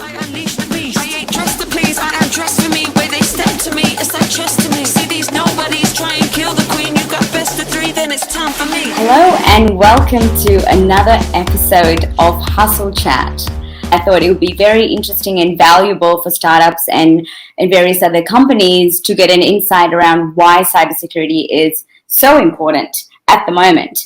I unleash the beast. I ain't dressed to please, I am dressed for me. Where they step to me, it's like chest to me. See these nobodies try and kill the queen. You got best of three, then it's time for me. Hello and welcome to another episode of HUSTLECHAT. I thought it would be very interesting and valuable for startups and various other companies to get an insight around why cybersecurity is so important at the moment.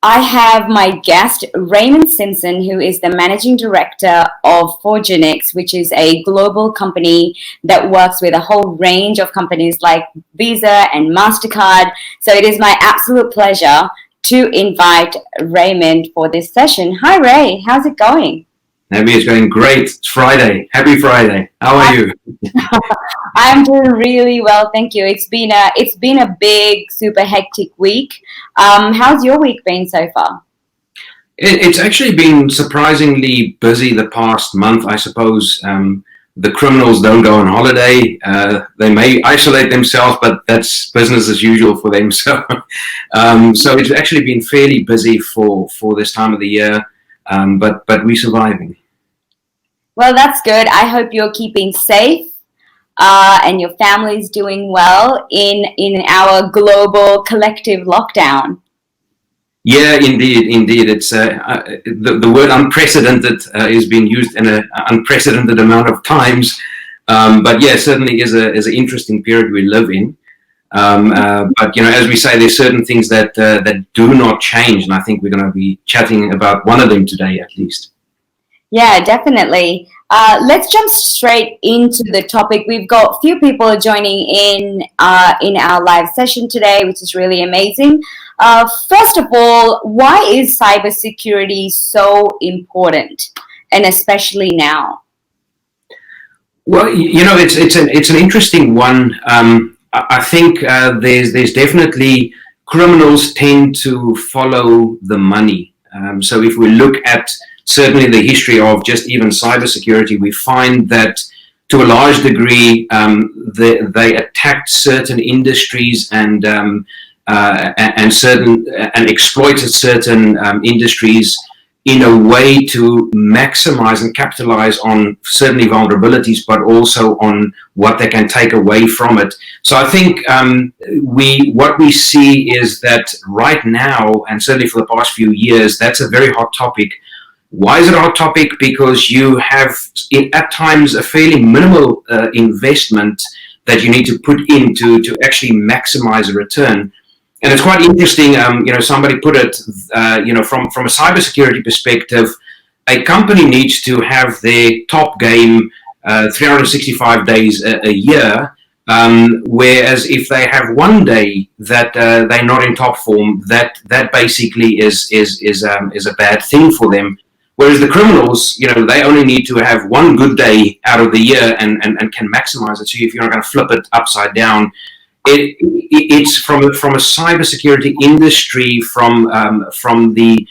I have my guest, Raymond Simpson, who is the Managing Director of Foregenix, which is a global company that works with a whole range of companies like Visa and MasterCard. So it is my absolute pleasure to invite Raymond for this session. Hi, Ray. How's it going? Naby, it's going great. It's Friday. Happy Friday. How are you? I'm doing really well, thank you. It's been a big, super hectic week. How's your week been so far? It's actually been surprisingly busy the past month, I suppose. The criminals don't go on holiday. They may isolate themselves, but that's business as usual for them. So it's actually been fairly busy for this time of the year. But we're surviving. Well, that's good. I hope you're keeping safe and your family's doing well in our global collective lockdown. Yeah, indeed. It's the word unprecedented is being used in an unprecedented amount of times. But yeah, certainly is an interesting period we live in. But as we say, there's certain things that do not change, and I think we're going to be chatting about one of them today, at least. Yeah, definitely. Let's jump straight into the topic. We've got a few people joining in our live session today, which is really amazing. First of all, why is cybersecurity so important, and especially now? Well, it's an interesting one. I think there's definitely criminals tend to follow the money. So if we look at certainly the history of just even cybersecurity, we find that to a large degree they attacked certain industries and exploited certain industries in a way to maximize and capitalize on certainly vulnerabilities, but also on what they can take away from it. So I think what we see is that right now, and certainly for the past few years, that's a very hot topic. Why is it a hot topic? Because you have at times a fairly minimal investment that you need to put into to actually maximize a return. And it's quite interesting, somebody put it, from a cybersecurity perspective, a company needs to have their top game 365 days a year, whereas if they have one day that they're not in top form, that basically is a bad thing for them. Whereas the criminals, they only need to have one good day out of the year and can maximize it. So if you're not going to flip it upside down, it's from a cybersecurity industry, from the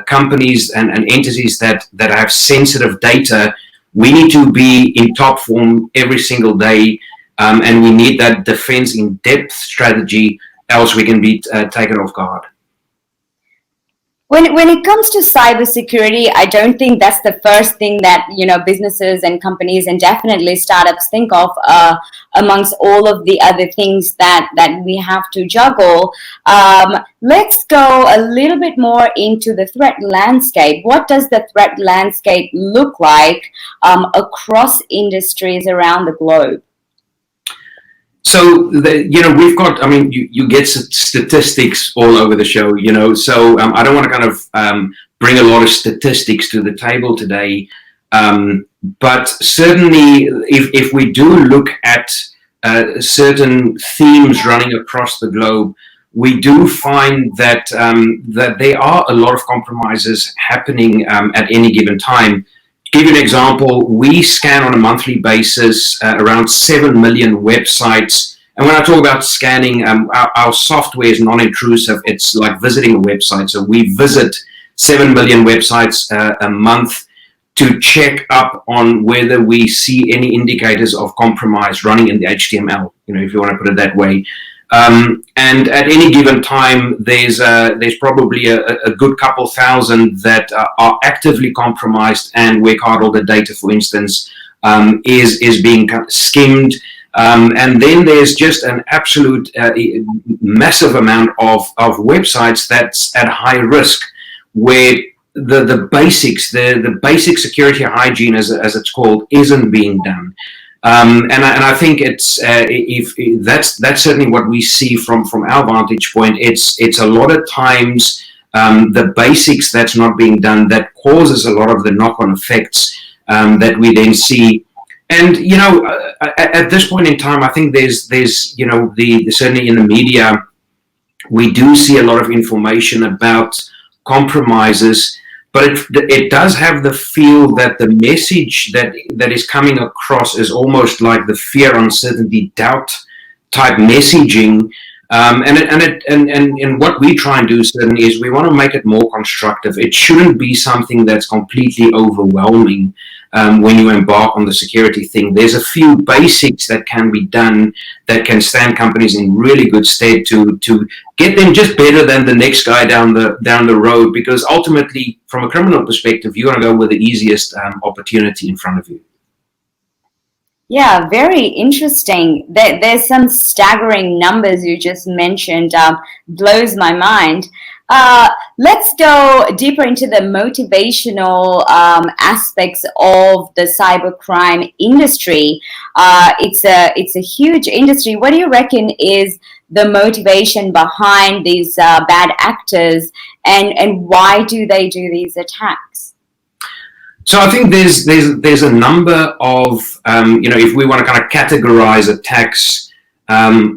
companies and entities that have sensitive data. We need to be in top form every single day, and we need that defense in depth strategy, else we can be taken off guard. When it comes to cybersecurity, I don't think that's the first thing that businesses and companies and definitely startups think of amongst all of the other things that we have to juggle. Let's go a little bit more into the threat landscape. What does the threat landscape look like across industries around the globe? So, we've got, you get statistics all over the show, so I don't want to kind of bring a lot of statistics to the table today. But certainly, if we do look at certain themes running across the globe, we do find that there are a lot of compromises happening at any given time. To give you an example, we scan on a monthly basis around 7 million websites. And when I talk about scanning, our software is non-intrusive. It's like visiting a website. So we visit 7 million websites a month to check up on whether we see any indicators of compromise running in the HTML, if you want to put it that way. And at any given time, there's probably a good couple thousand that are actively compromised, and where cardholder data, for instance, is being skimmed. And then there's just an absolute massive amount of websites that's at high risk, where the basics, the basic security hygiene, as it's called, isn't being done. And I think it's if that's certainly what we see from our vantage point. It's a lot of times the basics that's not being done that causes a lot of the knock-on effects that we then see. And at this point in time, I think there's certainly in the media, we do see a lot of information about compromises, but it does have the feel that the message that is coming across is almost like the fear, uncertainty, doubt type messaging. And what we try and do certainly is we want to make it more constructive. It shouldn't be something that's completely overwhelming when you embark on the security thing. There's a few basics that can be done that can stand companies in really good stead to get them just better than the next guy down the road, because ultimately, from a criminal perspective, you want to go with the easiest opportunity in front of you. Yeah, very interesting. There's some staggering numbers you just mentioned. Blows my mind. Let's go deeper into the motivational aspects of the cybercrime industry. It's a huge industry. What do you reckon is the motivation behind these bad actors, and why do they do these attacks? So I think there's a number of if we want to kind of categorize attacks,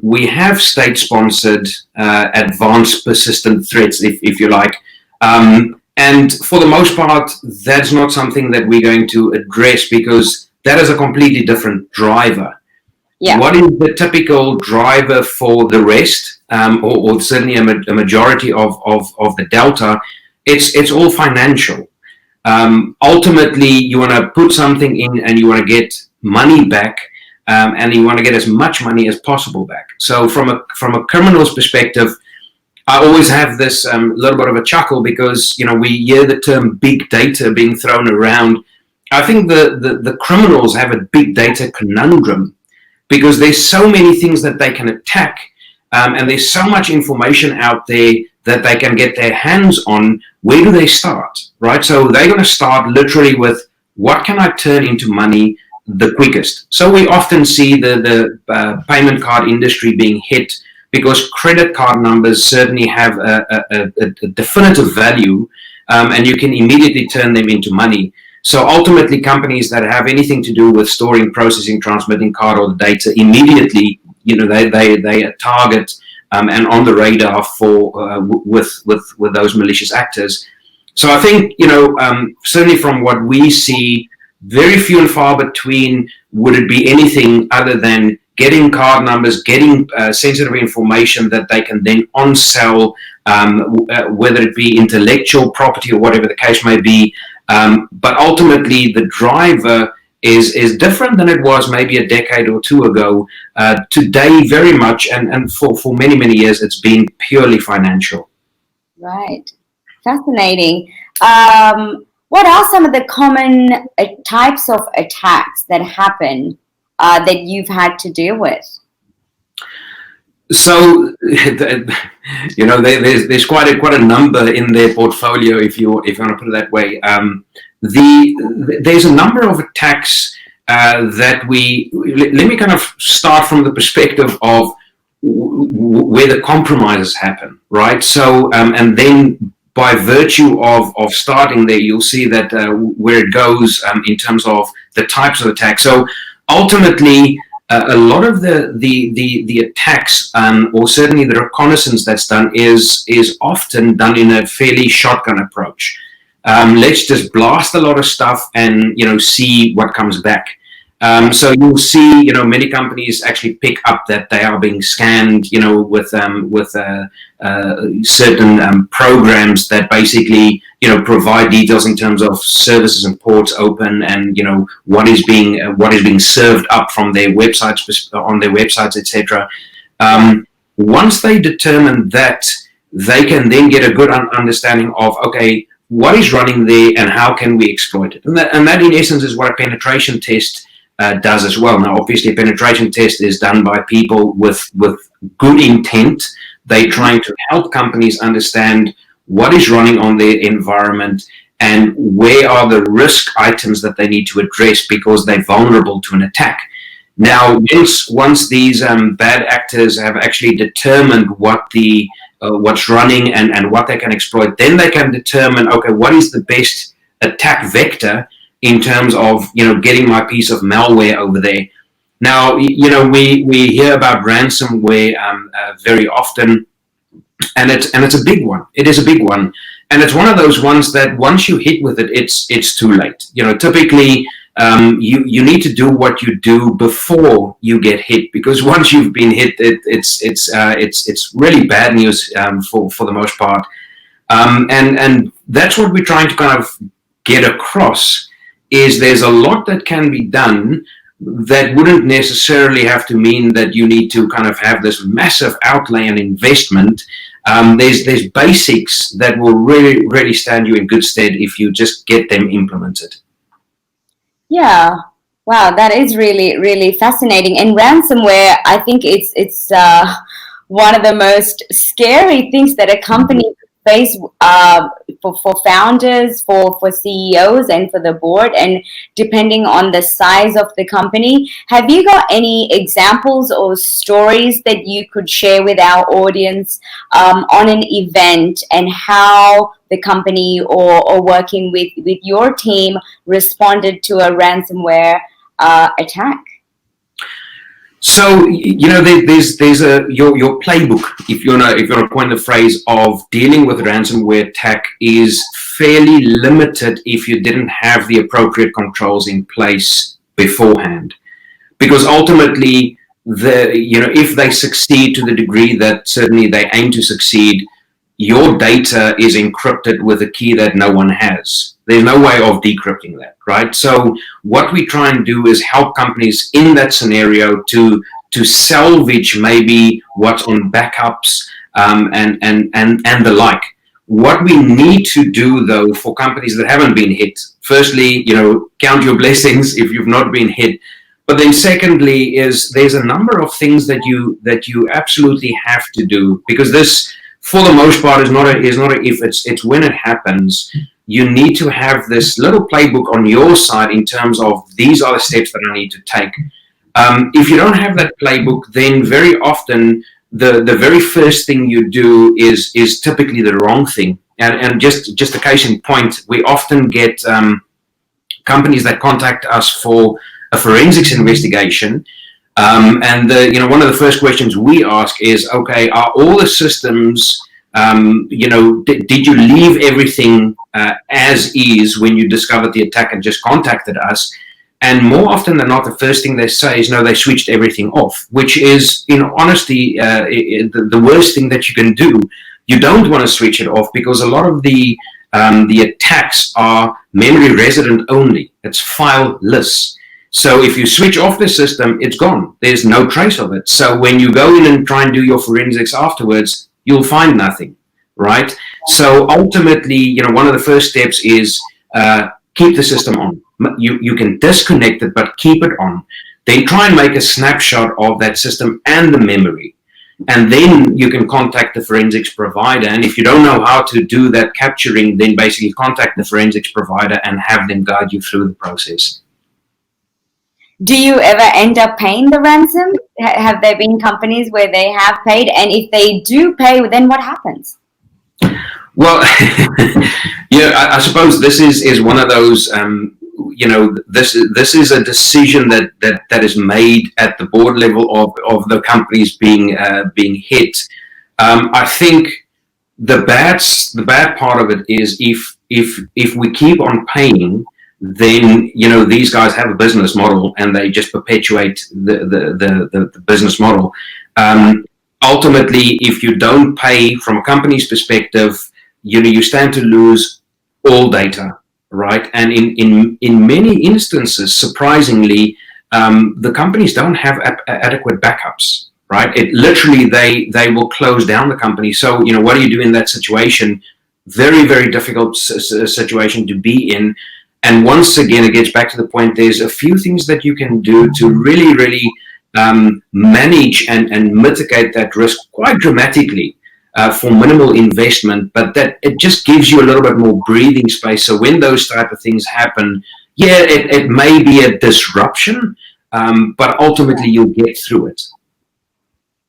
we have state-sponsored advanced persistent threats, if you like, and for the most part, that's not something that we're going to address because that is a completely different driver. Yeah. What is the typical driver for the rest, or certainly a majority of the delta? It's all financial. Ultimately, you want to put something in and you want to get money back, and you want to get as much money as possible back. So from a criminal's perspective, I always have this little bit of a chuckle because we hear the term big data being thrown around. I think the criminals have a big data conundrum because there's so many things that they can attack, and there's so much information out there that they can get their hands on. Where do they start, right? So they're going to start literally with, what can I turn into money the quickest? So we often see the payment card industry being hit because credit card numbers certainly have a definitive value, and you can immediately turn them into money. So ultimately, companies that have anything to do with storing, processing, transmitting card or data, immediately, they target and on the radar for with those malicious actors. So I think certainly from what we see, very few and far between would it be anything other than getting card numbers, getting sensitive information that they can then on-sell, whether it be intellectual property or whatever the case may be. But ultimately, the driver is different than it was maybe a decade or two ago. Today, very much, and for many, many years, it's been purely financial. Right. Fascinating. What are some of the common types of attacks that happen that you've had to deal with? So, there's quite a number in their portfolio, if you want to put it that way. There's a number of attacks that let me kind of start from the perspective of where the compromises happen, right? So, and then by virtue of starting there, you'll see that where it goes in terms of the types of attacks. So ultimately, a lot of the attacks, or certainly the reconnaissance that's done, is often done in a fairly shotgun approach. Let's just blast a lot of stuff and see what comes back. So you'll see many companies actually pick up that they are being scanned with certain programs that basically provide details in terms of services and ports open, and what is being served up from their websites, on their websites, etc. Once they determine that, they can then get a good understanding of, okay, what is running there and how can we exploit it? And that in essence is what a penetration test does as well. Now, obviously, a penetration test is done by people with good intent. They're trying to help companies understand what is running on their environment and where are the risk items that they need to address because they're vulnerable to an attack. Now, once these bad actors have actually determined what's running and what they can exploit, then they can determine, okay, what is the best attack vector in terms of, getting my piece of malware over there. Now, we hear about ransomware very often, and it's a big one. It is a big one, and it's one of those ones that once you hit with it, it's too late. Typically, you need to do what you do before you get hit, because once you've been hit, it's really bad news for the most part, and that's what we're trying to kind of get across. Is there's a lot that can be done that wouldn't necessarily have to mean that you need to kind of have this massive outlay and investment. There's basics that will really, really stand you in good stead if you just get them implemented. Yeah. Wow, that is really, really fascinating. And ransomware, I think it's one of the most scary things that a company face for founders, for CEOs, and for the board, and depending on the size of the company. Have you got any examples or stories that you could share with our audience on an event and how the company or working with your team responded to a ransomware attack? So there's your playbook, if you want to coin the phrase, of dealing with ransomware attack is fairly limited if you didn't have the appropriate controls in place beforehand, because ultimately if they succeed to the degree that certainly they aim to succeed, your data is encrypted with a key that no one has. There's no way of decrypting that, right? So what we try and do is help companies in that scenario to salvage maybe what's on backups and the like. What we need to do, though, for companies that haven't been hit, firstly, count your blessings if you've not been hit. But then secondly is there's a number of things that you absolutely have to do, because this, for the most part, is not a if, it's when it happens. You need to have this little playbook on your side in terms of these are the steps that I need to take. If you don't have that playbook, then very often the very first thing you do is typically the wrong thing. And just a case in point, we often get companies that contact us for a forensics investigation. And one of the first questions we ask is, okay, are all the systems, did you leave everything as is when you discovered the attack and just contacted us? And more often than not, the first thing they say is, no, they switched everything off, which is, in honesty, the worst thing that you can do. You don't want to switch it off, because a lot of the attacks are memory resident only. It's fileless. So if you switch off the system, it's gone. There's no trace of it. So when you go in and try and do your forensics afterwards, you'll find nothing, right? So ultimately, one of the first steps is keep the system on. You can disconnect it, but keep it on. Then try and make a snapshot of that system and the memory. And then you can contact the forensics provider. And if you don't know how to do that capturing, then basically contact the forensics provider and have them guide you through the process. Do you ever end up paying the ransom? Have there been companies where they have paid? And if they do pay, then what happens? Well, I suppose this is one of those, this is a decision that is made at the board level of the companies being hit. I think the bad part of it is if we keep on paying, then these guys have a business model and they just perpetuate the business model. Ultimately, if you don't pay from a company's perspective, you stand to lose all data, right? And in many instances, surprisingly, the companies don't have adequate backups, right? It literally, they will close down the company. So, what do you do in that situation? Very, very difficult situation to be in. And once again, it gets back to the point, there's a few things that you can do to really, really manage and mitigate that risk quite dramatically for minimal investment, but that it just gives you a little bit more breathing space. So when those type of things happen, it may be a disruption, but ultimately you'll get through it.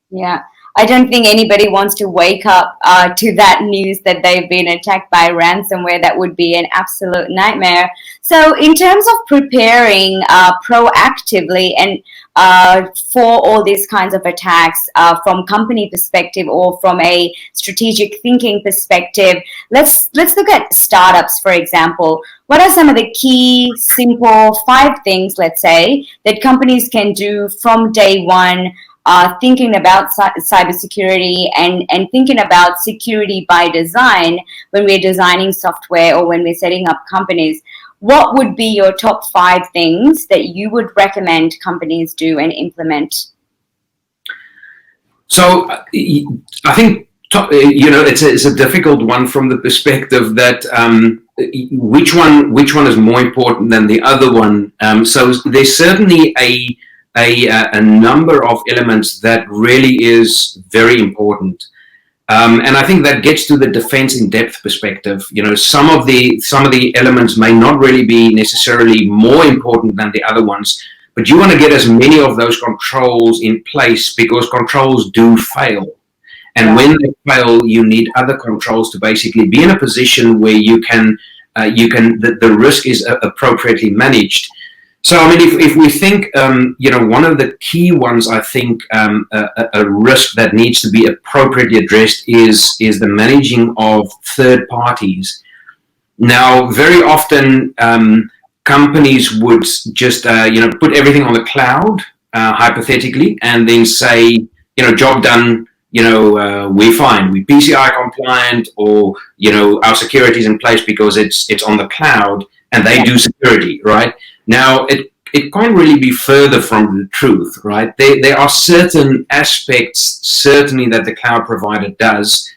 Yeah. I don't think anybody wants to wake up to that news that they've been attacked by ransomware. That would be an absolute nightmare. So in terms of preparing proactively and for all these kinds of attacks from company perspective or from a strategic thinking perspective, let's look at startups, for example. What are some of the key, simple 5 things, let's say, that companies can do from day one, thinking about cybersecurity and thinking about security by design when we're designing software or when we're setting up companies? What would be your top 5 things that you would recommend companies do and implement? So I think it's a difficult one from the perspective that which one is more important than the other one. So there's certainly a number of elements that really is very important. And I think that gets to the defense in depth perspective. Some of the elements may not really be necessarily more important than the other ones, but you want to get as many of those controls in place because controls do fail. And when they fail, you need other controls to basically be in a position where the risk is appropriately managed. So, I mean, if we think, one of the key ones, I think a risk that needs to be appropriately addressed is the managing of third parties. Now, very often, companies would just, put everything on the cloud, hypothetically, and then say, job done, we're fine, we're PCI compliant, or, our security is in place because it's on the cloud, and they do security, right? Now, it can't really be further from the truth, right? There are certain aspects, certainly, that the cloud provider does,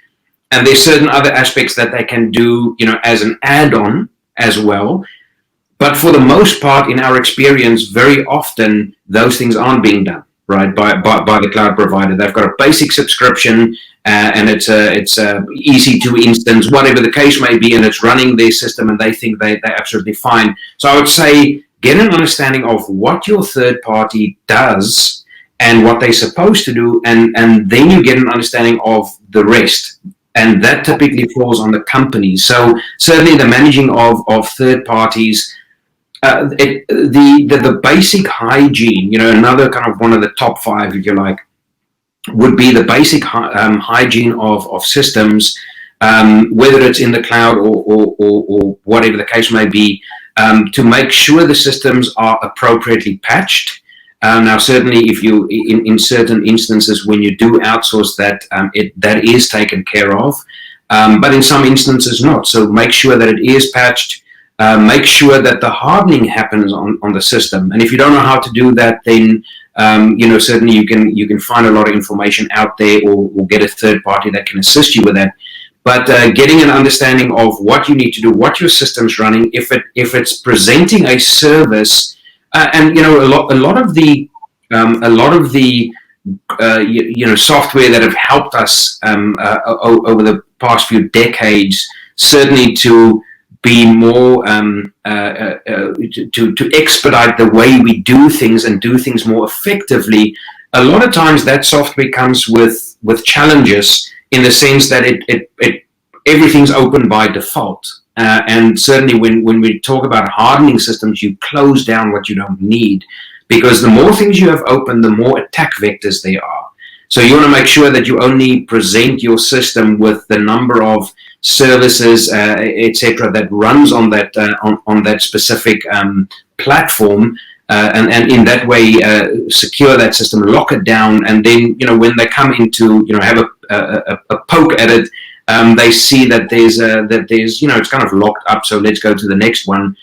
and there's certain other aspects that they can do, as an add-on as well. But for the most part, in our experience, very often those things aren't being done, right, by the cloud provider. They've got a basic subscription, and it's easy to instance, whatever the case may be, and it's running their system, and they think they're absolutely fine. So I would say, get an understanding of what your third party does and what they're supposed to do, and then you get an understanding of the rest. And that typically falls on the company. So certainly the managing of third parties, the basic hygiene, another kind of one of the top 5, if you like, would be the basic hygiene of systems, whether it's in the cloud or whatever the case may be. To make sure the systems are appropriately patched. Now, certainly, if you in certain instances when you do outsource that, that is taken care of, but in some instances not. So make sure that it is patched. Make sure that the hardening happens on the system. And if you don't know how to do that, then certainly you can find a lot of information out there, or get a third party that can assist you with that. But getting an understanding of what you need to do, what your system's running, if it's presenting a service, and a lot of the software that have helped us over the past few decades, certainly to be more to expedite the way we do things and do things more effectively. A lot of times that software comes with challenges, in the sense that everything's open by default. And certainly when we talk about hardening systems, you close down what you don't need, because the more things you have open, the more attack vectors there are. So you want to make sure that you only present your system with the number of services, etc., that runs on that specific platform, and in that way secure that system, lock it down, and then when they come into have a poke at it, they see that there's it's kind of locked up, so let's go to the next one.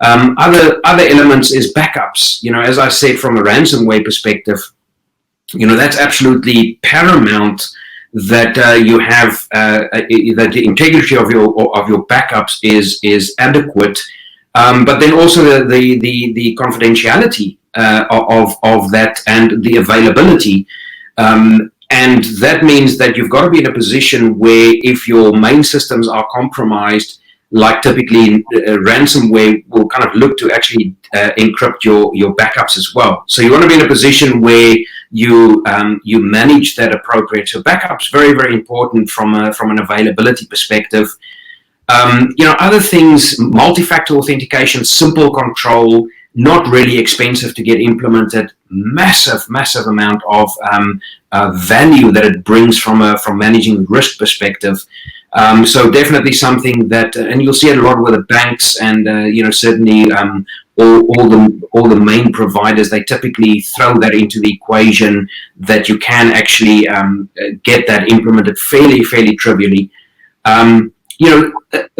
Other elements is backups. As I said, from a ransomware perspective, That's absolutely paramount, that you have that the integrity of your backups is adequate, but then also the confidentiality of that, and the availability. And that means that you've got to be in a position where, if your main systems are compromised, like typically ransomware will kind of look to actually encrypt your backups as well. So you want to be in a position where you manage that appropriate. So backups very, very important from an availability perspective. Other things, multi-factor authentication, simple control, not really expensive to get implemented. Massive amount of value that it brings from managing risk perspective. So definitely something that, and you'll see it a lot with the banks, and certainly all the main providers. They typically throw that into the equation, that you can actually get that implemented fairly trivially.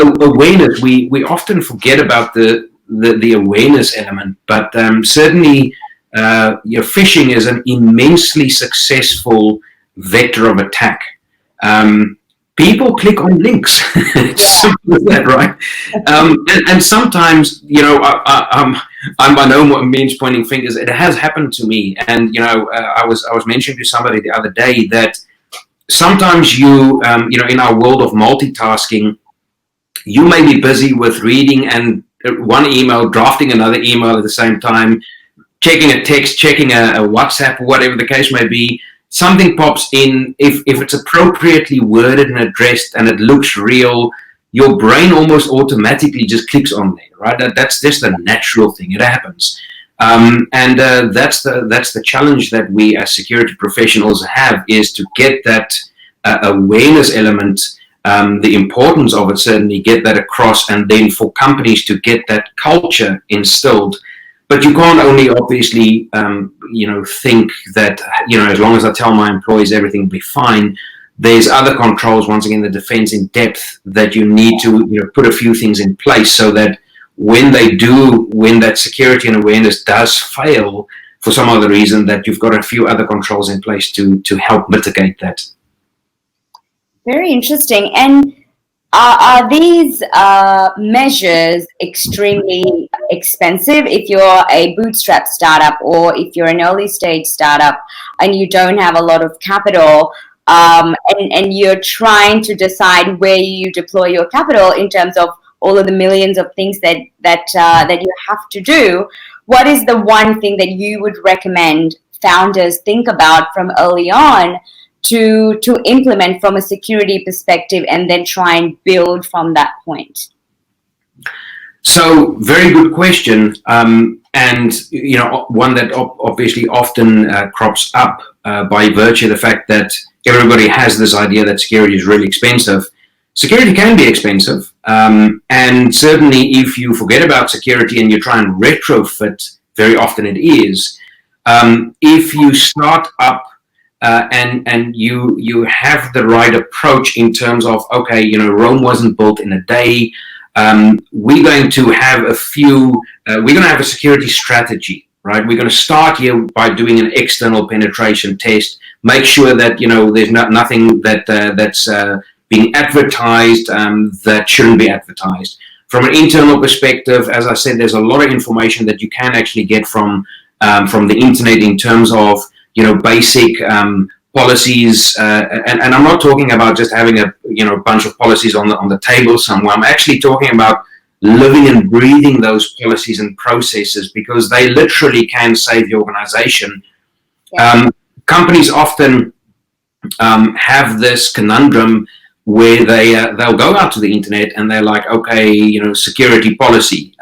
Awareness. We often forget about the awareness element, but certainly phishing is an immensely successful vector of attack. People click on links. It's simple as that, right? And sometimes, I'm by no means pointing fingers. It has happened to me, and I was mentioning to somebody the other day that sometimes in our world of multitasking, you may be busy with reading and one email, drafting another email at the same time, checking a text, checking a WhatsApp, whatever the case may be. Something pops in. If it's appropriately worded and addressed and it looks real, your brain almost automatically just clicks on there, right? That's just a natural thing. It happens. And that's the challenge that we as security professionals have, is to get that awareness element, the importance of it, certainly get that across, and then for companies to get that culture instilled. But you can't only obviously, think that, as long as I tell my employees everything will be fine. There's other controls, once again, the defense in depth, that you need to put a few things in place, so that when that security and awareness does fail for some other reason, that you've got a few other controls in place to help mitigate that. Very interesting. And are these measures extremely expensive if you're a bootstrap startup, or if you're an early stage startup and you don't have a lot of capital, and you're trying to decide where you deploy your capital in terms of all of the millions of things that you have to do? What is the one thing that you would recommend founders think about from early on to implement from a security perspective, and then try and build from that point? So, very good question, and one that obviously often crops up by virtue of the fact that everybody has this idea that security is really expensive. Security can be expensive, and certainly if you forget about security and you try and retrofit, very often it is. If you start up and you have the right approach in terms of, okay, Rome wasn't built in a day. We're going to have a security strategy, right? We're going to start here by doing an external penetration test, make sure that, there's nothing that's being advertised that shouldn't be advertised. From an internal perspective, as I said, there's a lot of information that you can actually get from the internet in terms of, basic policies, and I'm not talking about just having a bunch of policies on the table somewhere. I'm actually talking about living and breathing those policies and processes, because they literally can save your organization. Yeah. Companies often have this conundrum where they'll go out to the internet and they're like, okay, security policy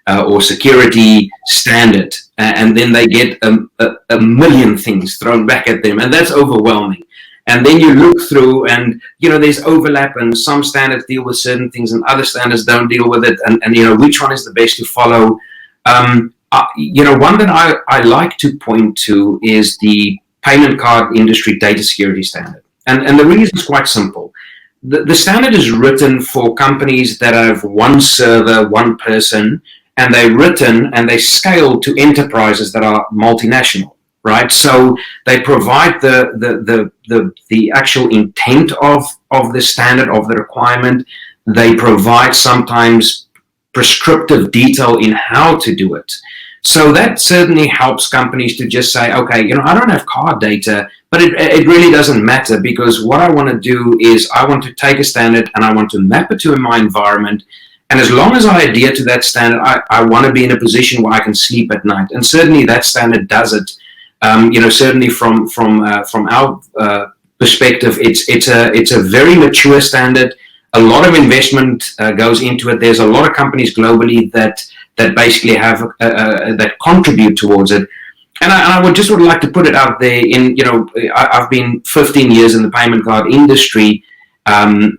or security standard, and then they get a million things thrown back at them, and that's overwhelming. And then you look through, and there's overlap, and some standards deal with certain things and other standards don't deal with it, and which one is the best to follow. One that I like to point to is the payment card industry data security standard. And the reason is quite simple. The standard is written for companies that have one server, one person, and they're written and they scale to enterprises that are multinational. right? So they provide the actual intent of the standard, of the requirement. They provide sometimes prescriptive detail in how to do it. So that certainly helps companies to just say, okay, I don't have card data, but it really doesn't matter, because what I want to do is I want to take a standard and I want to map it to my environment. And as long as I adhere to that standard, I want to be in a position where I can sleep at night. And certainly that standard does it. Certainly from our perspective, it's a very mature standard. A lot of investment goes into it. There's a lot of companies globally that basically have that contribute towards it. And I would like to put it out there. I've been 15 years in the payment card industry, and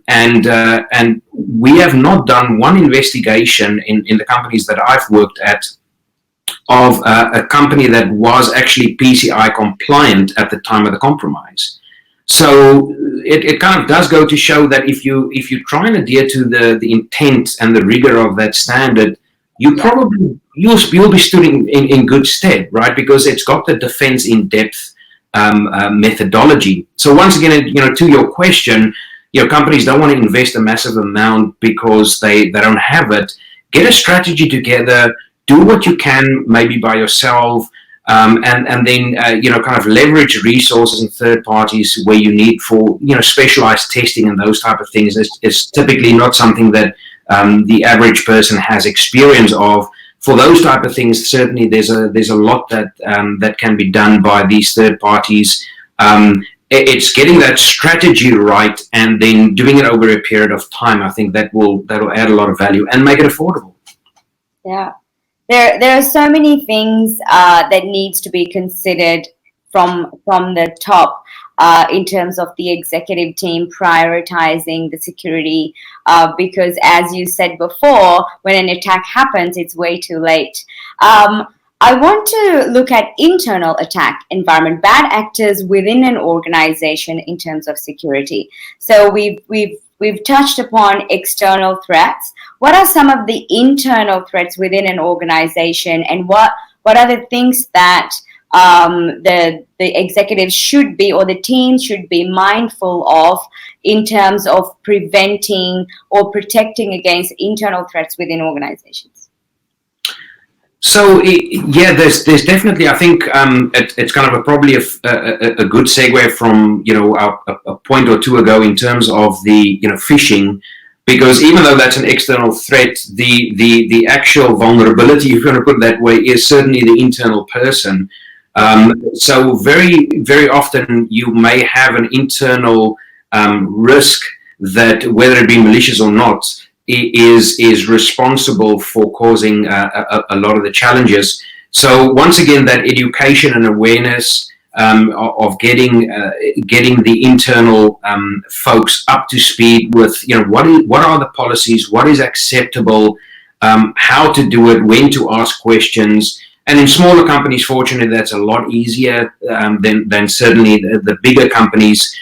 we have not done one investigation in the companies that I've worked at of a company that was actually PCI compliant at the time of the compromise. So it kind of does go to show that if you try and adhere to the intent and the rigor of that standard, you'll be stood in good stead, right? Because it's got the defense in depth methodology. So once again, to your question, companies don't want to invest a massive amount because they don't have it. Get a strategy together. Do what you can, maybe by yourself, and then kind of leverage resources and third parties where you need for specialized testing and those type of things. Is typically not something that the average person has experience of. For those type of things, certainly there's a lot that can be done by these third parties. It's getting that strategy right and then doing it over a period of time. I think that'll add a lot of value and make it affordable. Yeah. There are so many things that needs to be considered from the top in terms of the executive team prioritizing the security, because as you said before, when an attack happens, it's way too late. I want to look at internal attack environment, bad actors within an organization in terms of security. So we've touched upon external threats. What are some of the internal threats within an organization, and what are the things that the executives should be, or the team should be mindful of in terms of preventing or protecting against internal threats within organizations? So there's definitely, I think it's kind of probably a good segue from a point or two ago in terms of the phishing, because even though that's an external threat, the actual vulnerability, if you're going to put it that way, is certainly the internal person. So very, very often you may have an internal risk that, whether it be malicious or not, is responsible for causing a lot of the challenges. So once again, that education and awareness of getting the internal folks up to speed with what are the policies, what is acceptable, how to do it, when to ask questions. And in smaller companies, fortunately, that's a lot easier than certainly the bigger companies.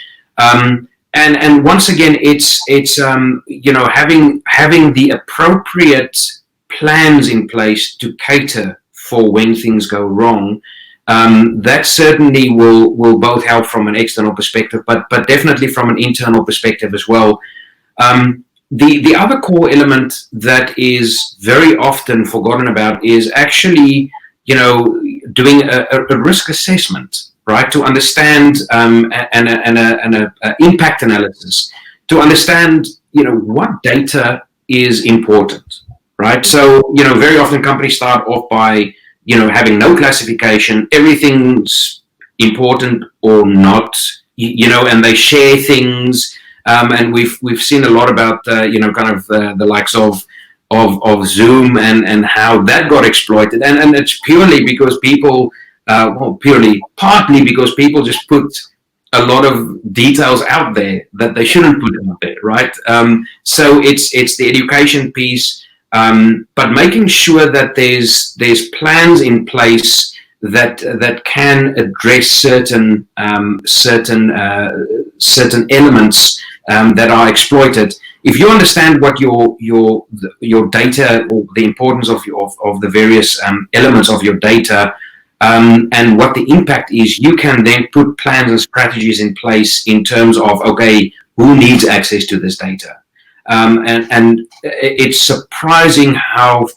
And once again, it's having the appropriate plans in place to cater for when things go wrong. That certainly will both help from an external perspective, but definitely from an internal perspective as well. The other core element that is very often forgotten about is actually doing a risk assessment, right? To understand and an impact analysis, to understand what data is important, right? So very often companies start off by having no classification, everything's important or not, and they share things, and we've seen a lot about the likes of Zoom and how that got exploited, and it's purely because people, partly because people just put a lot of details out there that they shouldn't put out there, right? So it's the education piece, but making sure that there's plans in place that can address certain elements that are exploited. If you understand what your data, or the importance of the various elements of your data, and what the impact is, you can then put plans and strategies in place in terms of, okay, who needs access to this data? And it's surprising how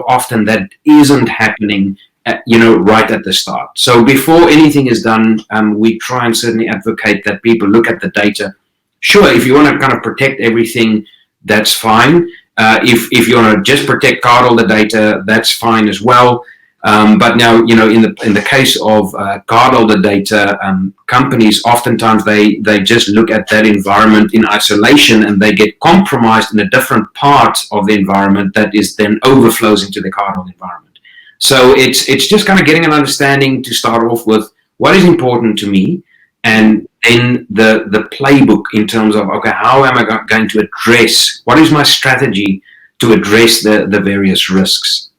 often that isn't happening, right at the start. So before anything is done, we try and certainly advocate that people look at the data. Sure, if you want to kind of protect everything, that's fine. If you want to just protect cardholder data, that's fine as well. But now, in the case of cardholder data, companies oftentimes they just look at that environment in isolation, and they get compromised in a different part of the environment that is then overflows into the cardholder environment. So it's just kind of getting an understanding to start off with what is important to me, and then the playbook in terms of, okay, how am I going to address, what is my strategy to address the various risks?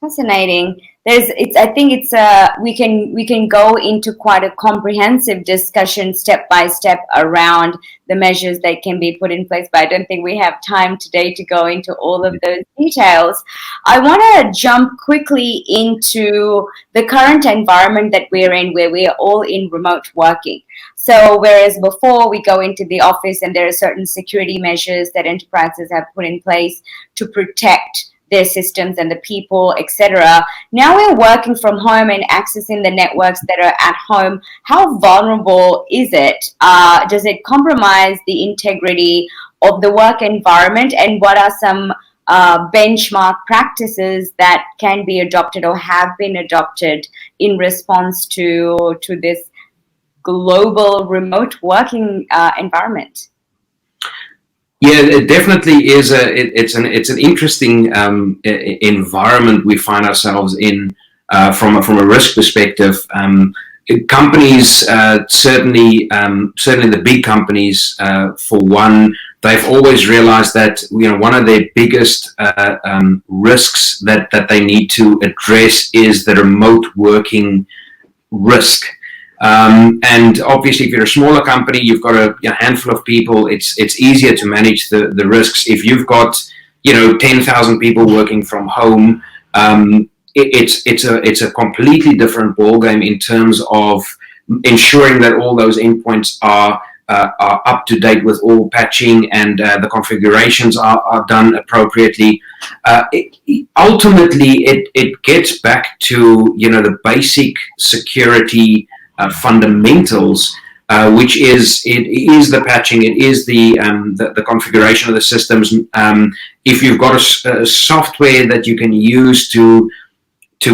Fascinating. I think we can go into quite a comprehensive discussion step by step around the measures that can be put in place, but I don't think we have time today to go into all of those details. I want to jump quickly into the current environment that we're in, where we are all in remote working. So whereas before we go into the office and there are certain security measures that enterprises have put in place to protect their systems and the people, etc. Now we're working from home and accessing the networks that are at home. How vulnerable is it? Does it compromise the integrity of the work environment? And what are some benchmark practices that can be adopted or have been adopted in response to this global remote working environment? Yeah, it definitely is. It's an interesting environment we find ourselves in from a risk perspective. Companies certainly the big companies, for one, they've always realized that one of their biggest risks that they need to address is the remote working risk. And obviously, if you're a smaller company, you've got a handful of people. It's easier to manage the risks. If you've got 10,000 people working from home, it's a completely different ballgame in terms of ensuring that all those endpoints are up to date with all patching, and the configurations are done appropriately. Ultimately, it gets back to the basic security fundamentals, which is the patching, it is the configuration of the systems. If you've got a software that you can use to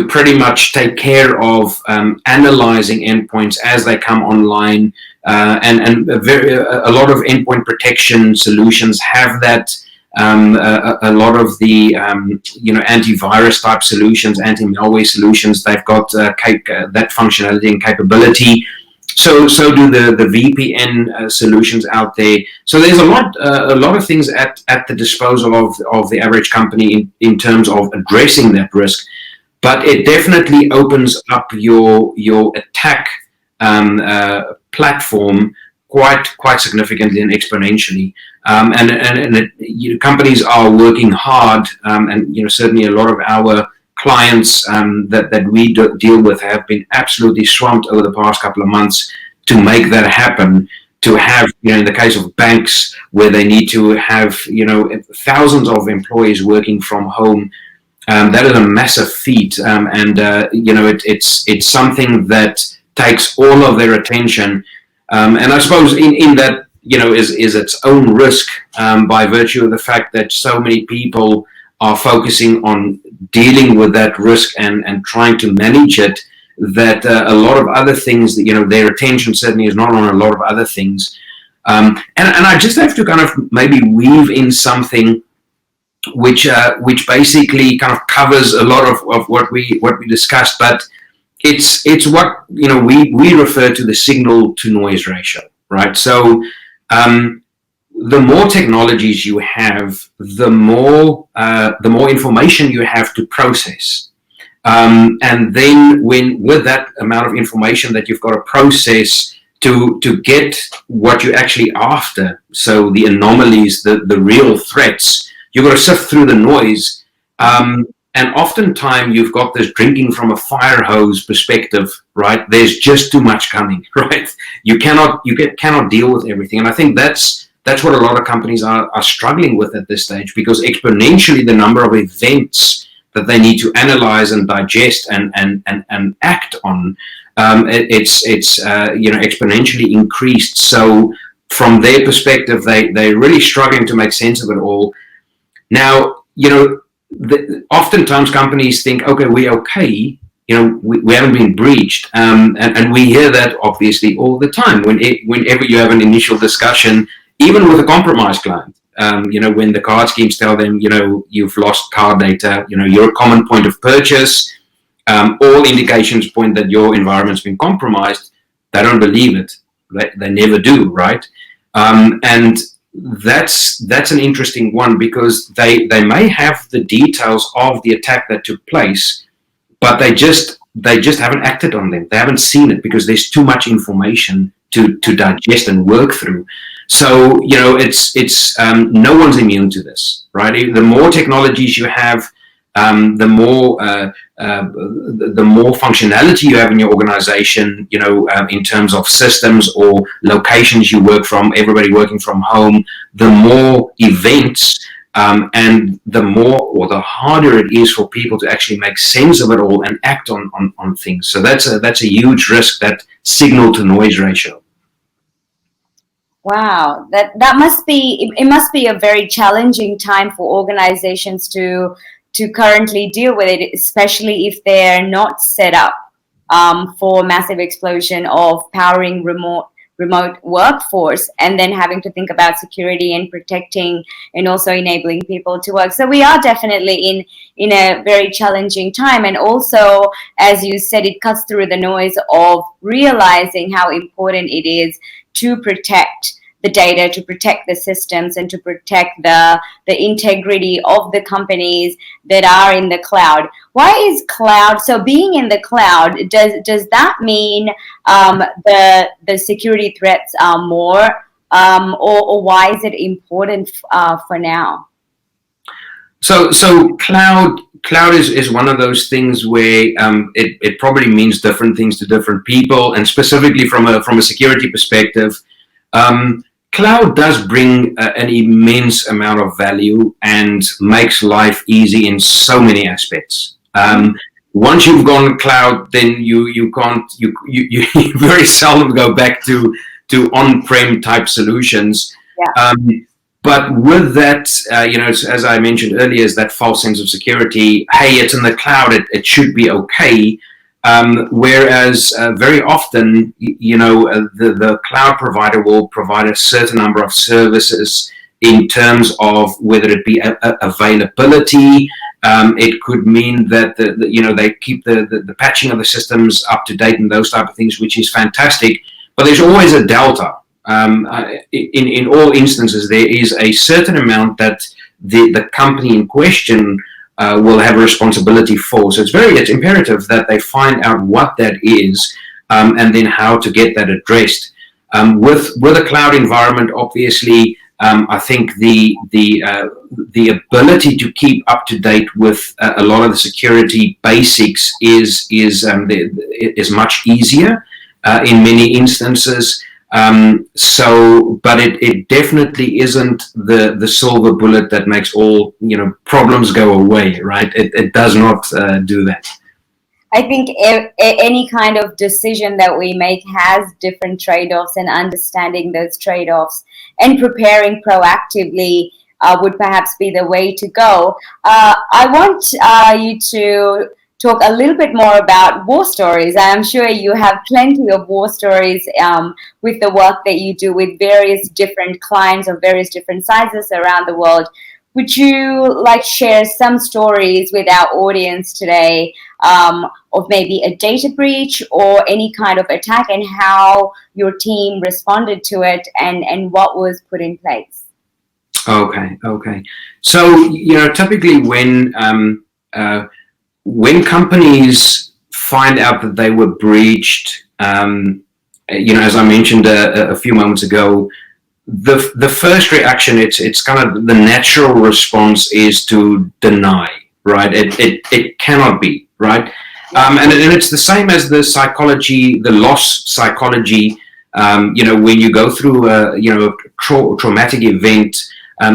pretty much take care of analyzing endpoints as they come online, and a lot of endpoint protection solutions have that. A lot of the antivirus type solutions, anti-malware solutions, they've got that functionality and capability. So do the VPN solutions out there. So there's a lot of things at the disposal of the average company in terms of addressing that risk. But it definitely opens up your attack platform quite significantly and exponentially. Companies are working hard, and certainly a lot of our clients that we deal with have been absolutely swamped over the past couple of months to make that happen. To have, in the case of banks, where they need to have thousands of employees working from home, that is a massive feat, it's something that takes all of their attention. And I suppose in that, is its own risk, by virtue of the fact that so many people are focusing on dealing with that risk and trying to manage it, that a lot of other things, their attention certainly is not on a lot of other things. And I just have to kind of maybe weave in something which basically kind of covers a lot of what we discussed, but it's what we refer to the signal to noise ratio, right? So the more technologies you have, the more information you have to process, and then with that amount of information that you've got to process to get what you're actually after, so the anomalies, the real threats, you've got to sift through the noise. And And oftentimes you've got this drinking from a fire hose perspective, right? There's just too much coming, right? You cannot deal with everything. And I think that's what a lot of companies are struggling with at this stage, because exponentially the number of events that they need to analyze and digest and act on, it's exponentially increased. So from their perspective, they're really struggling to make sense of it all. Now, oftentimes companies think, okay, we're okay, we haven't been breached, and we hear that obviously all the time whenever you have an initial discussion, even with a compromised client. When the card schemes tell them, you've lost card data, you're a common point of purchase, all indications point that your environment's been compromised. They don't believe it. They never do, right? And that's an interesting one, because they may have the details of the attack that took place, but they just haven't acted on them. They haven't seen it because there's too much information to digest and work through. So it's no one's immune to this, right? The more technologies you have, the more functionality you have in your organization, in terms of systems or locations you work from, everybody working from home, the more events, and the harder it is for people to actually make sense of it all and act on things. So that's a huge risk, that signal to noise ratio. Wow, that must be, it must be a very challenging time for organizations to currently deal with it, especially if they're not set up for massive explosion of powering remote workforce, and then having to think about security and protecting and also enabling people to work. So we are definitely in a very challenging time. And also, as you said, it cuts through the noise of realizing how important it is to protect the data, to protect the systems, and to protect the integrity of the companies that are in the cloud. Why is cloud, so being in the cloud, does that mean the security threats are more, or why is it important for now? So cloud is one of those things where it probably means different things to different people, and specifically from a security perspective, cloud does bring an immense amount of value and makes life easy in so many aspects. Once you've gone cloud, then you very seldom go back to on-prem type solutions. Yeah. But with that, as I mentioned earlier, is that false sense of security. Hey, it's in the cloud; it should be okay. Whereas very often, the cloud provider will provide a certain number of services in terms of whether it be availability. It could mean that they keep the patching of the systems up to date and those type of things, which is fantastic. But there's always a delta. In all instances, there is a certain amount that the company in question will have a responsibility for. So it's imperative that they find out what that is, and then how to get that addressed. With a cloud environment, obviously, I think the ability to keep up to date with a lot of the security basics is much easier in many instances. But it definitely isn't the silver bullet that makes all problems go away, right? It does not do that. I think any kind of decision that we make has different trade-offs, and understanding those trade-offs and preparing proactively would perhaps be the way to go. I want you to talk a little bit more about war stories. I'm sure you have plenty of war stories with the work that you do with various different clients of various different sizes around the world. Would you share some stories with our audience today of maybe a data breach or any kind of attack, and how your team responded to it and what was put in place? Okay. So, typically when companies find out that they were breached, as I mentioned a few moments ago, the first reaction, it's kind of the natural response is to deny, right? It cannot be, right? And it's the same as the psychology, the loss psychology. When you go through a traumatic event,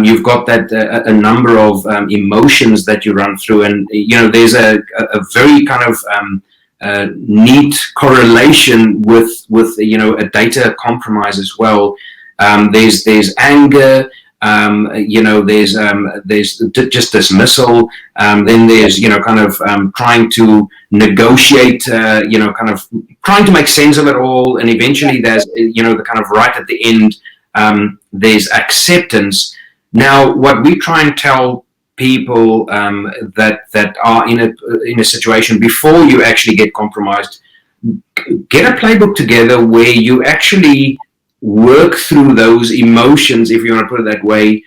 you've got that a number of emotions that you run through, and there's a very kind of neat correlation with a data compromise as well. There's anger. There's just dismissal. Then there's kind of trying to negotiate. Kind of trying to make sense of it all, and eventually there's the kind of right at the end. There's acceptance. Now, what we try and tell people that are in a situation before you actually get compromised, get a playbook together where you actually work through those emotions, if you want to put it that way,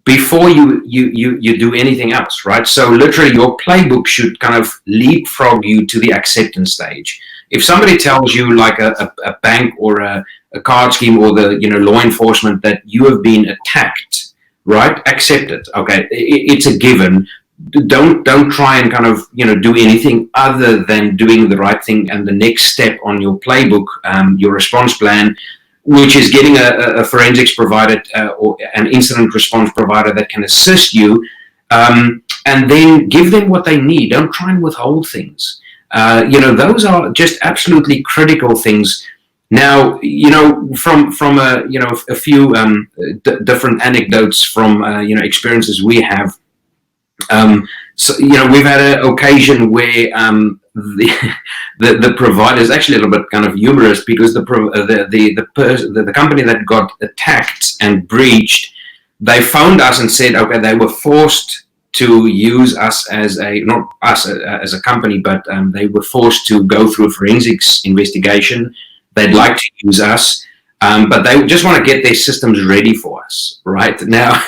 before you do anything else, right? So literally your playbook should kind of leapfrog you to the acceptance stage. If somebody tells you, like a bank or a card scheme or the law enforcement, that you have been attacked, right? Accept it. Okay, it's a given. Don't try and kind of do anything other than doing the right thing, and the next step on your playbook, your response plan, which is getting a forensics provider or an incident response provider that can assist you, and then give them what they need. Don't try and withhold things. Those are just absolutely critical things. Now, from a few different anecdotes from experiences we have. So we've had an occasion where the provider is actually a little bit kind of humorous, because the company that got attacked and breached, they phoned us and said, okay, they were forced to use us as not us as a company, but they were forced to go through a forensics investigation. They'd like to use us, but they just want to get their systems ready for us. Right now,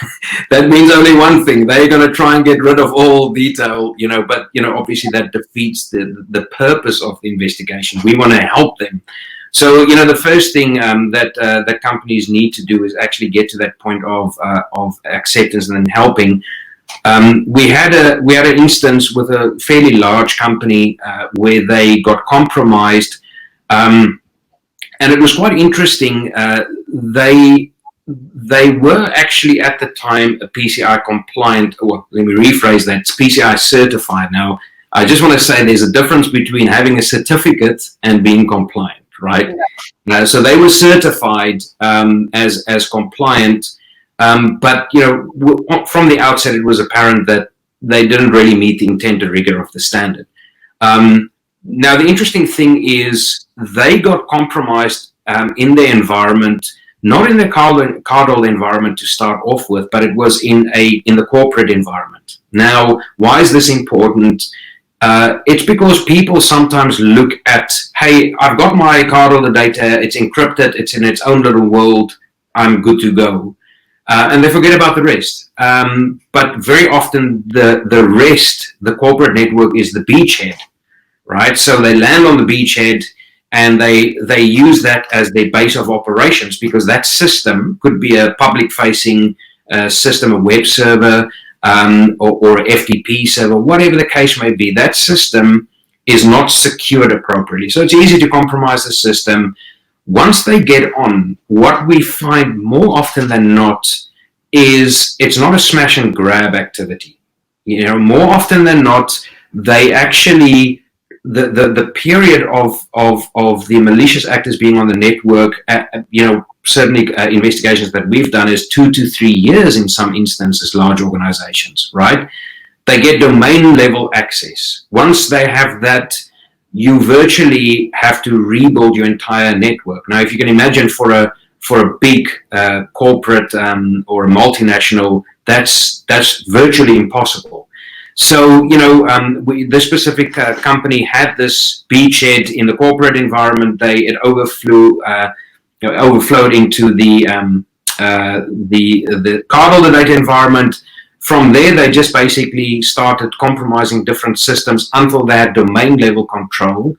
that means only one thing: they're going to try and get rid of all detail, But obviously, that defeats the purpose of the investigation. We want to help them. So, the first thing that companies need to do is actually get to that point of acceptance and then helping. We had an instance with a fairly large company where they got compromised. And it was quite interesting. They were actually at the time a PCI compliant, or let me rephrase that, PCI certified. Now, I just want to say there's a difference between having a certificate and being compliant, right? Yeah. So they were certified as compliant, but from the outset, it was apparent that they didn't really meet the intended rigor of the standard. Now, the interesting thing is they got compromised in their environment, not in the cardholder environment to start off with, but it was in the corporate environment. Now, why is this important? It's because people sometimes look at, hey, I've got my cardholder data, it's encrypted, it's in its own little world, I'm good to go. And they forget about the rest. But very often the rest, the corporate network, is the beachhead. Right, so they land on the beachhead and they use that as their base of operations, because that system could be a public-facing system, a web server, or a FTP server, whatever the case may be. That system is not secured appropriately, so it's easy to compromise the system. Once they get on, what we find more often than not is it's not a smash and grab activity. More often than not, they actually the period of the malicious actors being on the network, certainly investigations that we've done, is 2 to 3 years in some instances, large organizations, right? They get domain level access. Once they have that, you virtually have to rebuild your entire network. Now, if you can imagine for a big corporate or a multinational, that's virtually impossible. So, this specific company had this beachhead in the corporate environment. It overflowed into the cardholder data environment. From there, they just basically started compromising different systems until they had domain level control.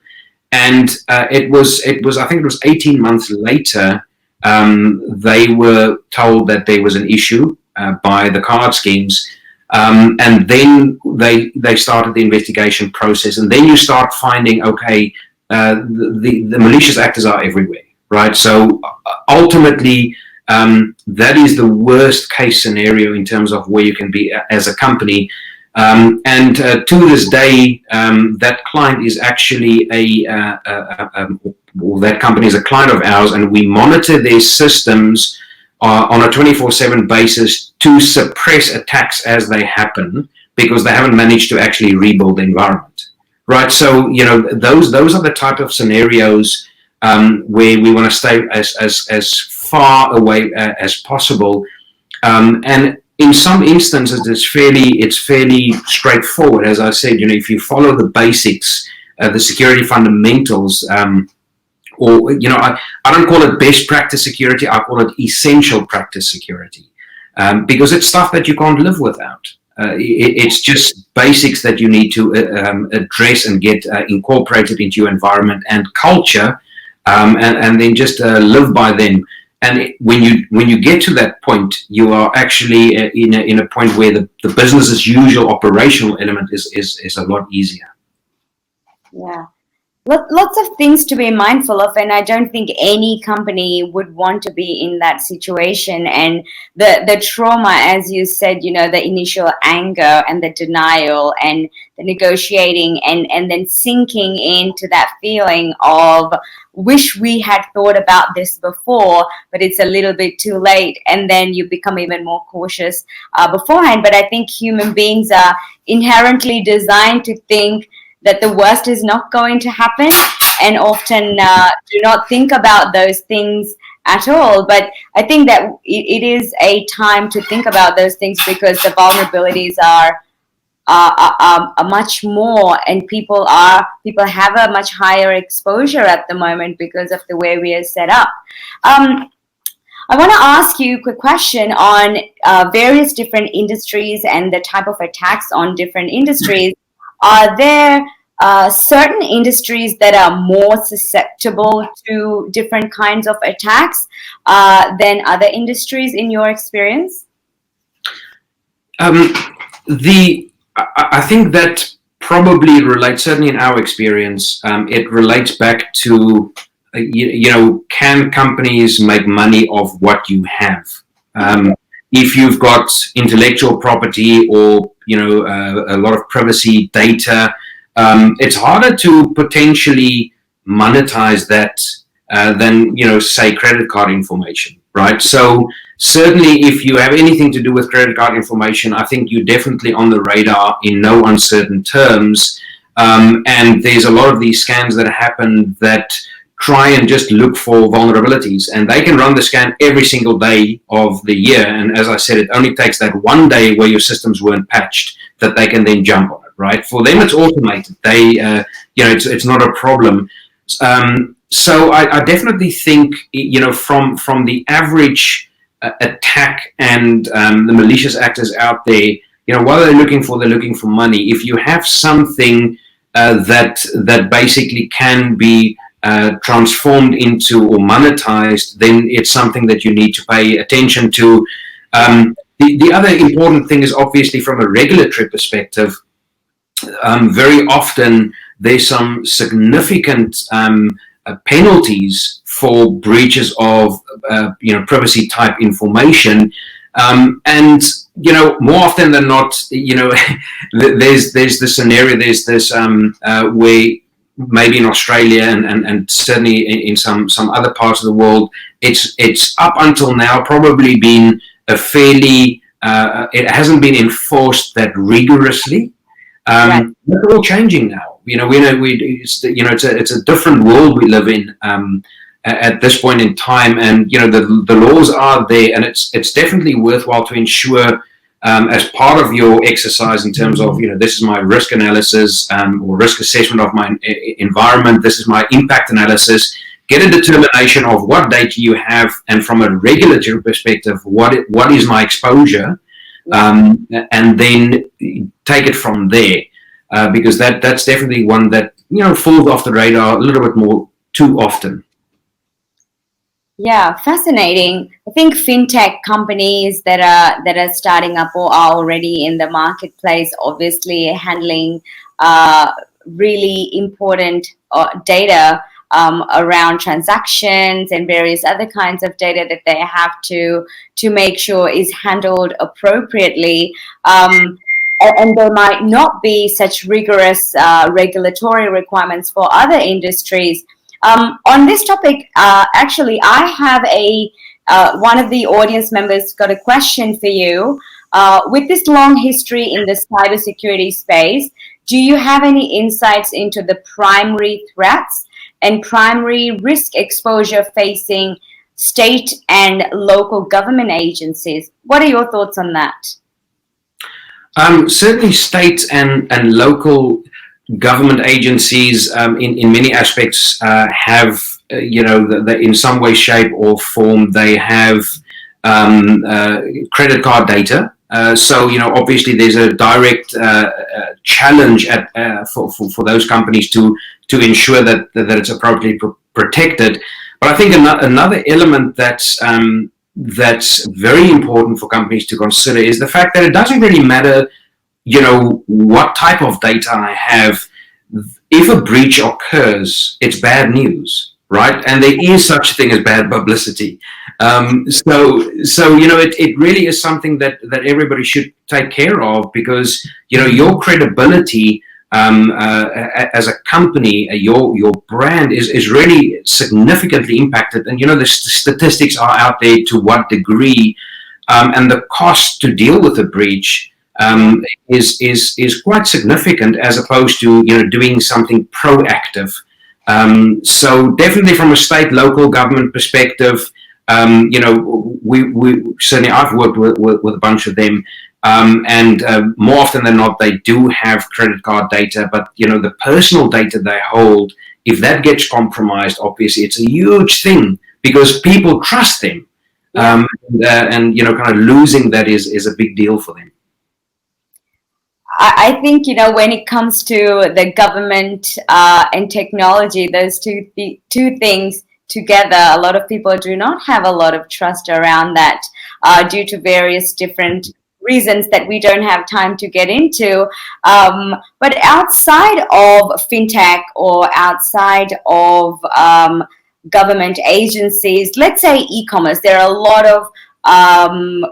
And it was I think it was 18 months later, they were told that there was an issue by the card schemes. And then they started the investigation process, and then you start finding, okay, the malicious actors are everywhere, right? So ultimately, that is the worst case scenario in terms of where you can be as a company. And to this day, that client is actually that company is a client of ours, and we monitor their systems on a 24/7 basis to suppress attacks as they happen, because they haven't managed to actually rebuild the environment, right? So those are the type of scenarios where we want to stay as far away as possible, and in some instances it's fairly straightforward. As I said, if you follow the basics, the security fundamentals. Or, I don't call it best practice security, I call it essential practice security, because it's stuff that you can't live without. It's just basics that you need to address and get incorporated into your environment and culture, and then just live by them. And when you get to that point, you are actually in a point where the business as usual operational element is a lot easier. Yeah. Lots of things to be mindful of, and I don't think any company would want to be in that situation. And the trauma, as you said, the initial anger and the denial and the negotiating and then sinking into that feeling of wish we had thought about this before, but it's a little bit too late, and then you become even more cautious beforehand. But I think human beings are inherently designed to think that the worst is not going to happen, and often do not think about those things at all. But I think that it is a time to think about those things, because the vulnerabilities are much more, and people have a much higher exposure at the moment because of the way we are set up. I want to ask you a quick question on various different industries and the type of attacks on different industries. Are there certain industries that are more susceptible to different kinds of attacks than other industries in your experience? I think that probably relates, certainly in our experience, it relates back to, can companies make money off what you have? If you've got intellectual property or, a lot of privacy data, it's harder to potentially monetize that than, say, credit card information, right? So certainly if you have anything to do with credit card information, I think you're definitely on the radar in no uncertain terms. And there's a lot of these scans that happen that try and just look for vulnerabilities, and they can run the scan every single day of the year. And as I said, it only takes that one day where your systems weren't patched that they can then jump on it, right? For them, it's automated. They, it's not a problem. So I definitely think, from the average attack and the malicious actors out there, what are they looking for? They're looking for money. If you have something that basically can be transformed into or monetized, then it's something that you need to pay attention to. The other important thing is obviously from a regulatory perspective. Very often there's some significant penalties for breaches of privacy type information, and more often than not, there's this scenario, there's this where maybe in Australia and certainly in some other parts of the world, it's up until now probably been a fairly it hasn't been enforced that rigorously. Right. It's all changing now. It's a different world we live in at this point in time, and the laws are there, and it's definitely worthwhile to ensure, as part of your exercise in terms of, this is my risk analysis or risk assessment of my environment, this is my impact analysis, get a determination of what data you have, and from a regulatory perspective, what is my exposure, and then take it from there, because that's definitely one that, falls off the radar a little bit more too often. Yeah, fascinating. I think fintech companies that are starting up or are already in the marketplace, obviously handling really important data around transactions and various other kinds of data that they have to make sure is handled appropriately. And there might not be such rigorous regulatory requirements for other industries. On this topic, actually, I have a one of the audience members got a question for you. With this long history in the cybersecurity space, do you have any insights into the primary threats and primary risk exposure facing state and local government agencies? What are your thoughts on that? Certainly, state and local government agencies, in many aspects, have, in some way, shape, or form, they have credit card data. So, obviously, there's a direct challenge for those companies to ensure that it's appropriately protected. But I think another element that's very important for companies to consider is the fact that it doesn't really matter, what type of data I have. If a breach occurs, it's bad news, right? And there is such a thing as bad publicity. It really is something that everybody should take care of, because, your credibility as a company, your brand is really significantly impacted. And, the statistics are out there to what degree, and the cost to deal with a breach is quite significant, as opposed to, doing something proactive. So definitely from a state, local government perspective, we certainly, I've worked with a bunch of them. And more often than not, they do have credit card data, but the personal data they hold, if that gets compromised, obviously it's a huge thing, because people trust them, and kind of losing that is a big deal for them. I think, when it comes to the government and technology, those two things together, a lot of people do not have a lot of trust around that due to various different reasons that we don't have time to get into. But outside of fintech or outside of government agencies, let's say e-commerce, there are a lot of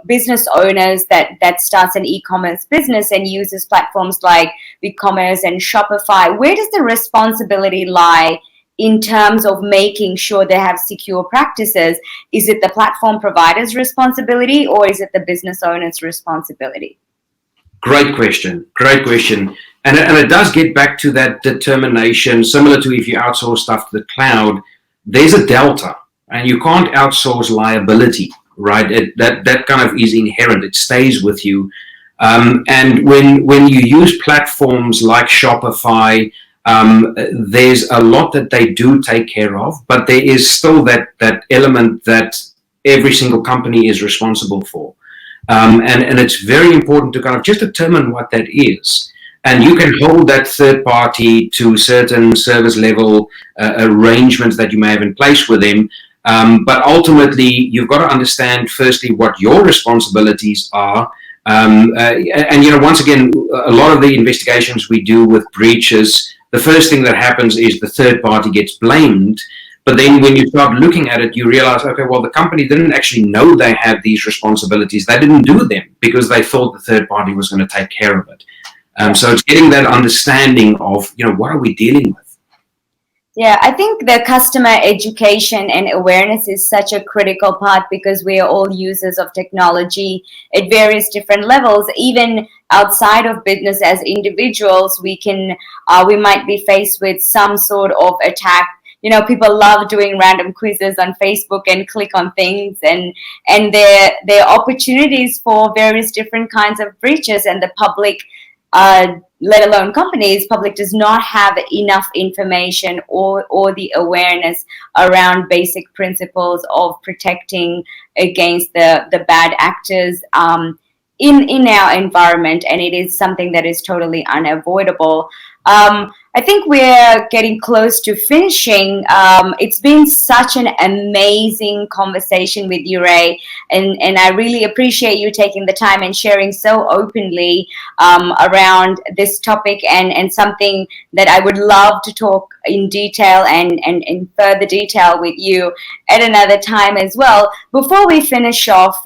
business owners that starts an e-commerce business and uses platforms like BigCommerce and Shopify. Where does the responsibility lie in terms of making sure they have secure practices? Is it the platform provider's responsibility, or is it the business owner's responsibility? Great question. And it does get back to that determination, similar to if you outsource stuff to the cloud. There's a delta, and you can't outsource liability, right? That kind of is inherent. It stays with you. And when you use platforms like Shopify, there's a lot that they do take care of, but there is still that element that every single company is responsible for. And it's very important to kind of just determine what that is. And you can hold that third party to certain service level arrangements that you may have in place with them. But ultimately, you've got to understand, firstly, what your responsibilities are. Once again, a lot of the investigations we do with breaches, the first thing that happens is the third party gets blamed. But then when you start looking at it, you realize, okay, well, the company didn't actually know they had these responsibilities. They didn't do them because they thought the third party was going to take care of it. So it's getting that understanding of, what are we dealing with? Yeah, I think the customer education and awareness is such a critical part, because we are all users of technology at various different levels. Even outside of business, as individuals, we might be faced with some sort of attack. People love doing random quizzes on Facebook and click on things, and there are opportunities for various different kinds of breaches, and the public, let alone companies, public does not have enough information or the awareness around basic principles of protecting against the bad actors in our environment, and it is something that is totally unavoidable. I think we're getting close to finishing. It's been such an amazing conversation with you, Ray, and I really appreciate you taking the time and sharing so openly around this topic and something that I would love to talk in detail and in further detail with you at another time as well. Before we finish off,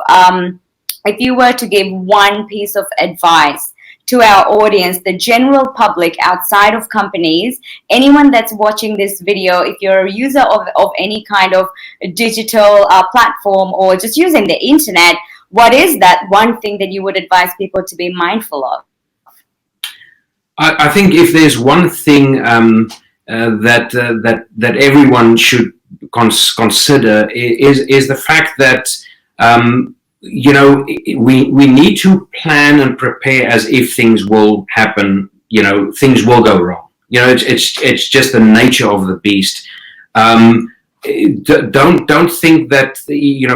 if you were to give one piece of advice to our audience, the general public outside of companies, anyone that's watching this video, if you're a user of any kind of digital platform or just using the internet, what is that one thing that you would advise people to be mindful of? I think if there's one thing that everyone should consider is the fact that we need to plan and prepare as if things will happen. Things will go wrong. It's just the nature of the beast. Don't think that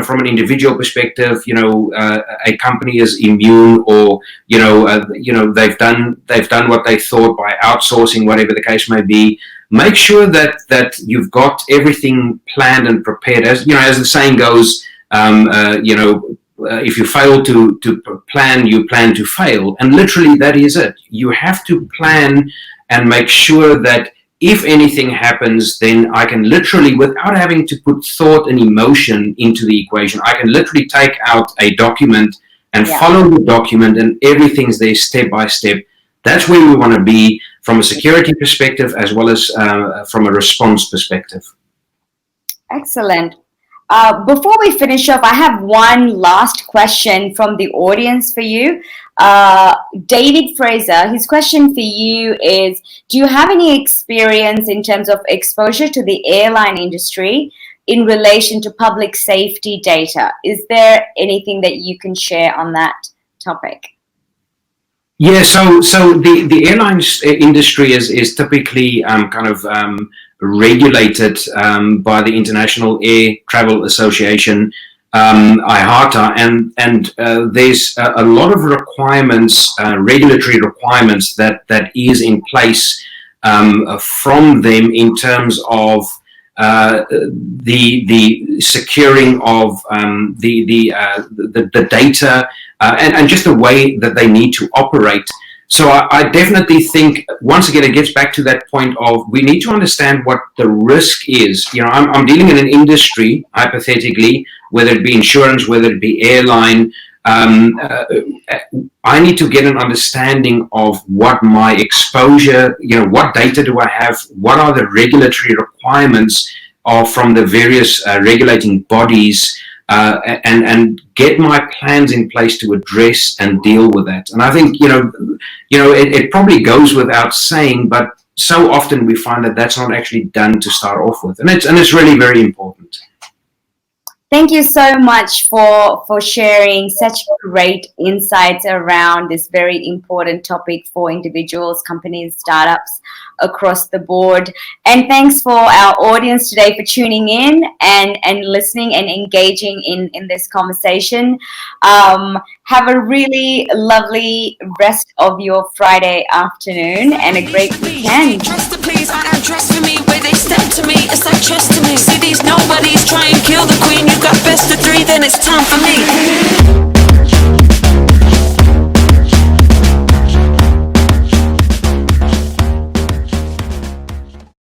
from an individual perspective, a company is immune, or they've done what they thought by outsourcing, whatever the case may be. Make sure that you've got everything planned and prepared. As the saying goes, if you fail to plan, you plan to fail. And literally that is it. You have to plan and make sure that if anything happens, then I can literally, without having to put thought and emotion into the equation, I can literally take out a document and follow the document, and everything's there step by step. That's where we want to be from a security perspective as well as from a response perspective. Excellent. Before we finish up, I have one last question from the audience for you. David Fraser, his question for you is, do you have any experience in terms of exposure to the airline industry in relation to public safety data? Is there anything that you can share on that topic? Yeah, so the airlines industry is typically regulated by the International Air Travel Association, IATA, and there's a lot of requirements, regulatory requirements that is in place from them in terms of the securing of the data and just the way that they need to operate. So I definitely think, once again, it gets back to that point of we need to understand what the risk is. I'm dealing in an industry, hypothetically, whether it be insurance, whether it be airline. I need to get an understanding of what my exposure, what data do I have, what are the regulatory requirements from the various regulating bodies, and get my plans in place to address and deal with that. And I think it probably goes without saying, but so often we find that that's not actually done to start off with, and it's really very important. Thank you so much for sharing such great insights around this very important topic for individuals, companies, startups across the board. And thanks for our audience today for tuning in and listening and engaging in this conversation. Have a really lovely rest of your Friday afternoon and a great weekend. Trust the please, I am trust for me. Where they step to me, it's like trust to me. See these nobodies try and kill the queen. You got best of three, then it's time for me.